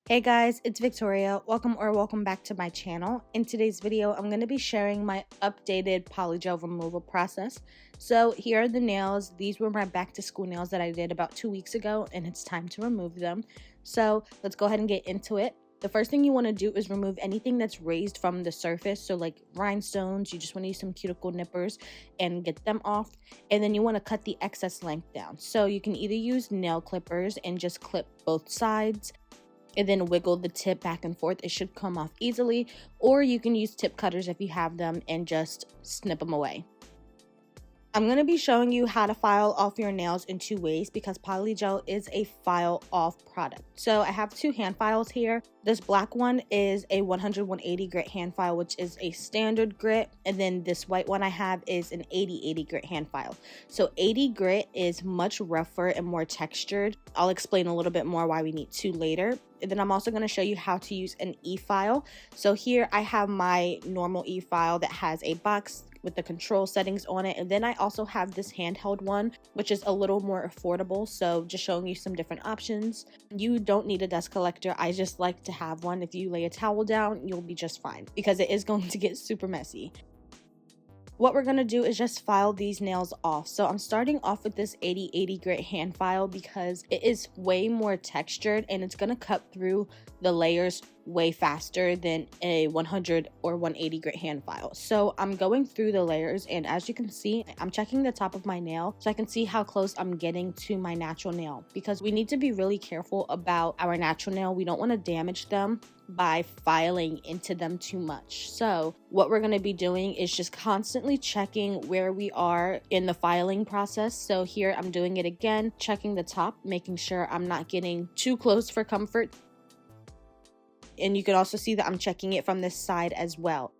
Hey guys, it's Victoria. Welcome back to my channel. In today's video, I'm going to be sharing my updated polygel removal process. So here are the nails. These were my back to school nails that I did about 2 weeks ago, and it's time to remove them. So let's go ahead and get into it. The first thing you want to do is remove anything that's raised from the surface. So like rhinestones, you just want to use some cuticle nippers and get them off. And then you want to cut the excess length down. So you can either use nail clippers and just clip both sides and then wiggle the tip back and forth. It should come off easily, or you can use tip cutters if you have them and just snip them away. I'm going to be showing you how to file off your nails in 2 ways because polygel is a file off product. So I have 2 hand files here. This black one is a 100/180 grit hand file, which is a standard grit, and then this white one I have is an 80/80 grit hand file. So 80 grit is much rougher and more textured. I'll explain a little bit more why we need 2 later. And then I'm also going to show you how to use an e-file. So here I have my normal e-file that has a box with the control settings on it, and then I also have this handheld one, which is a little more affordable. So just showing you some different options. You don't need a dust collector. I just like to have one. If you lay a towel down, you'll be just fine because it is going to get super messy. What we're going to do is just file these nails off. So I'm starting off with this 80/80 grit hand file because it is way more textured and it's going to cut through the layers way faster than a 100 or 180 grit hand file. So I'm going through the layers, and as you can see, I'm checking the top of my nail so I can see how close I'm getting to my natural nail, because we need to be really careful about our natural nail. We don't want to damage them by filing into them too much. So what we're going to be doing is just constantly checking where we are in the filing process. So here I'm doing it again, checking the top, making sure I'm not getting too close for comfort. And you can also see that I'm checking it from this side as well.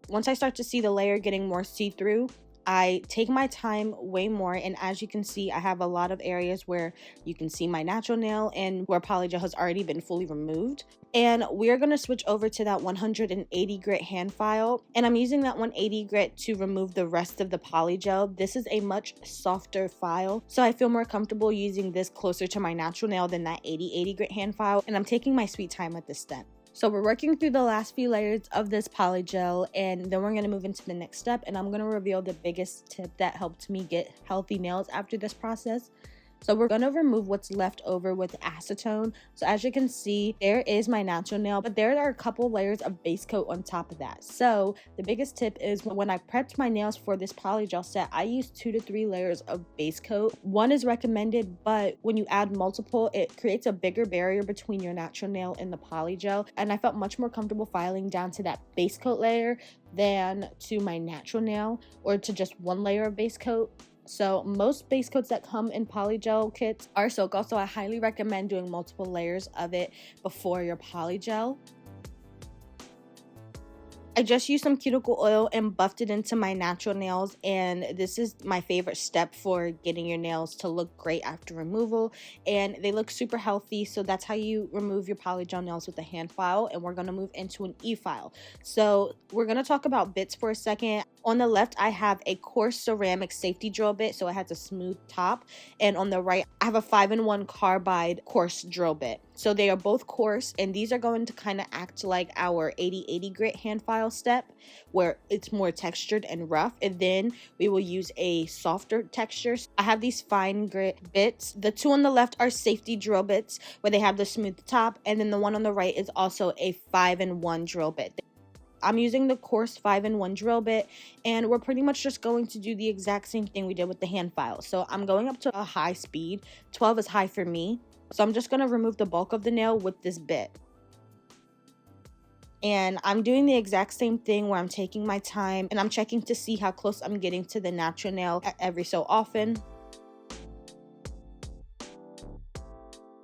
Once I start to see the layer getting more see-through, I take my time way more, and as you can see, I have a lot of areas where you can see my natural nail and where polygel has already been fully removed. And we're going to switch over to that 180 grit hand file, and I'm using that 180 grit to remove the rest of the polygel. This is a much softer file, so I feel more comfortable using this closer to my natural nail than that 80/80 grit hand file, and I'm taking my sweet time with this step. So we're working through the last few layers of this polygel, and then we're going to move into the next step, and I'm going to reveal the biggest tip that helped me get healthy nails after this process. So we're going to remove what's left over with acetone. So as you can see, there is my natural nail, but there are a couple layers of base coat on top of that. So the biggest tip is when I prepped my nails for this polygel set, I used 2 to 3 layers of base coat. 1 is recommended, but when you add multiple, it creates a bigger barrier between your natural nail and the polygel. And I felt much more comfortable filing down to that base coat layer than to my natural nail or to just 1 layer of base coat. So most base coats that come in polygel kits are soak-off, so I highly recommend doing multiple layers of it before your polygel. I just used some cuticle oil and buffed it into my natural nails, and this is my favorite step for getting your nails to look great after removal, and they look super healthy. So that's how you remove your polygel nails with a hand file, and we're going to move into an e-file. So we're going to talk about bits for a second. On the left, I have a coarse ceramic safety drill bit, so it has a smooth top, and on the right, I have a 5-in-1 carbide coarse drill bit. So they are both coarse, and these are going to kind of act like our 80/80 grit hand file step, where it's more textured and rough, and then we will use a softer texture. I have these fine grit bits. The 2 on the left are safety drill bits, where they have the smooth top, and then the one on the right is also a 5-in-1 drill bit. I'm using the coarse 5-in-1 drill bit, and we're pretty much just going to do the exact same thing we did with the hand file. So I'm going up to a high speed. 12 is high for me. So I'm just going to remove the bulk of the nail with this bit. And I'm doing the exact same thing where I'm taking my time and I'm checking to see how close I'm getting to the natural nail every so often.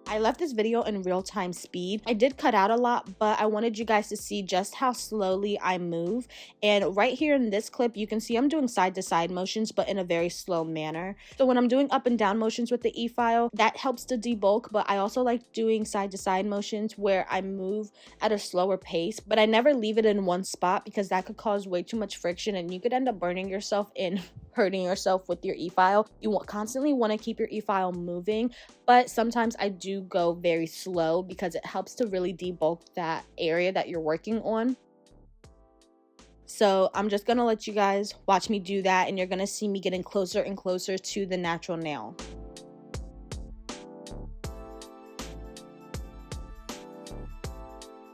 I left this video in real-time speed. I did cut out a lot, but I wanted you guys to see just how slowly I move. And right here in this clip, you can see I'm doing side-to-side motions, but in a very slow manner. So when I'm doing up and down motions with the e-file, that helps to debulk, but I also like doing side-to-side motions where I move at a slower pace, but I never leave it in one spot because that could cause way too much friction and you could end up burning yourself in hurting yourself with your e-file. You constantly want to keep your e-file moving, but sometimes I do go very slow because it helps to really debulk that area that you're working on. So I'm just going to let you guys watch me do that, and you're going to see me getting closer and closer to the natural nail.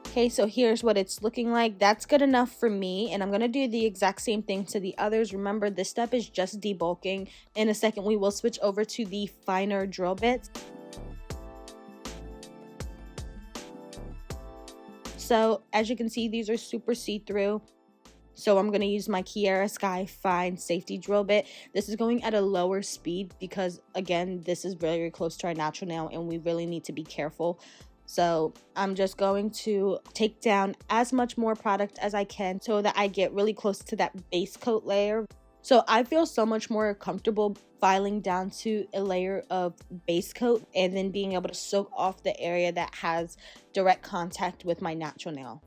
Okay, so here's what it's looking like. That's good enough for me, and I'm going to do the exact same thing to the others. Remember, this step is just debulking. In a second, we will switch over to the finer drill bits. So as you can see, these are super see-through. So I'm going to use my Kiara Sky Fine Safety Drill Bit. This is going at a lower speed because, again, this is very close to our natural nail and we really need to be careful. So I'm just going to take down as much more product as I can so that I get really close to that base coat layer. So I feel so much more comfortable filing down to a layer of base coat and then being able to soak off the area that has direct contact with my natural nail.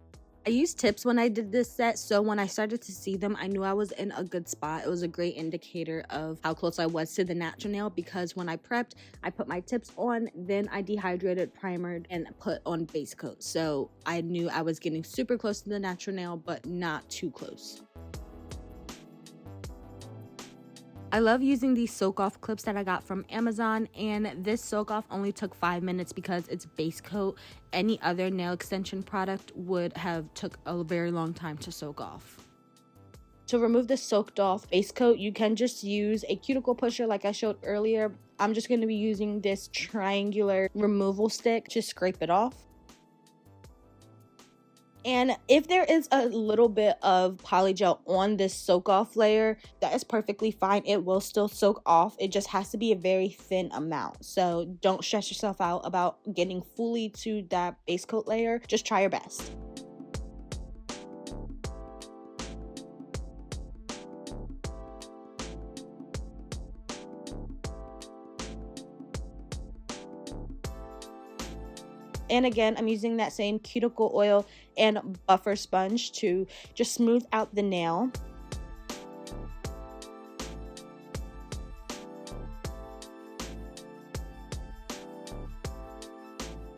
I used tips when I did this set, so when I started to see them, I knew I was in a good spot. It was a great indicator of how close I was to the natural nail because when I prepped, I put my tips on, then I dehydrated, primered, and put on base coat. So I knew I was getting super close to the natural nail, but not too close. I love using these soak off clips that I got from Amazon, and this soak off only took 5 minutes because it's base coat. Any other nail extension product would have took a very long time to soak off. To remove the soaked off base coat, you can just use a cuticle pusher like I showed earlier. I'm just going to be using this triangular removal stick to scrape it off. And if there is a little bit of polygel on this soak off layer, that is perfectly fine. It will still soak off. It just has to be a very thin amount. So don't stress yourself out about getting fully to that base coat layer. Just try your best. And again, I'm using that same cuticle oil and buffer sponge to just smooth out the nail.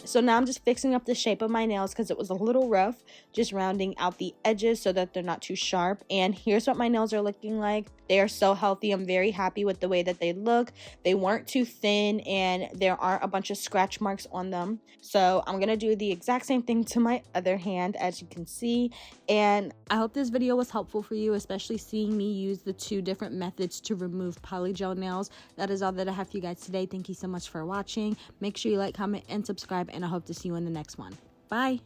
So now I'm just fixing up the shape of my nails because it was a little rough, just rounding out the edges so that they're not too sharp. And here's what my nails are looking like. They are so healthy. I'm very happy with the way that they look. They weren't too thin and there aren't a bunch of scratch marks on them. So I'm going to do the exact same thing to my other hand, as you can see. And I hope this video was helpful for you, especially seeing me use the 2 different methods to remove polygel nails. That is all that I have for you guys today. Thank you so much for watching. Make sure you like, comment, and subscribe, and I hope to see you in the next one. Bye!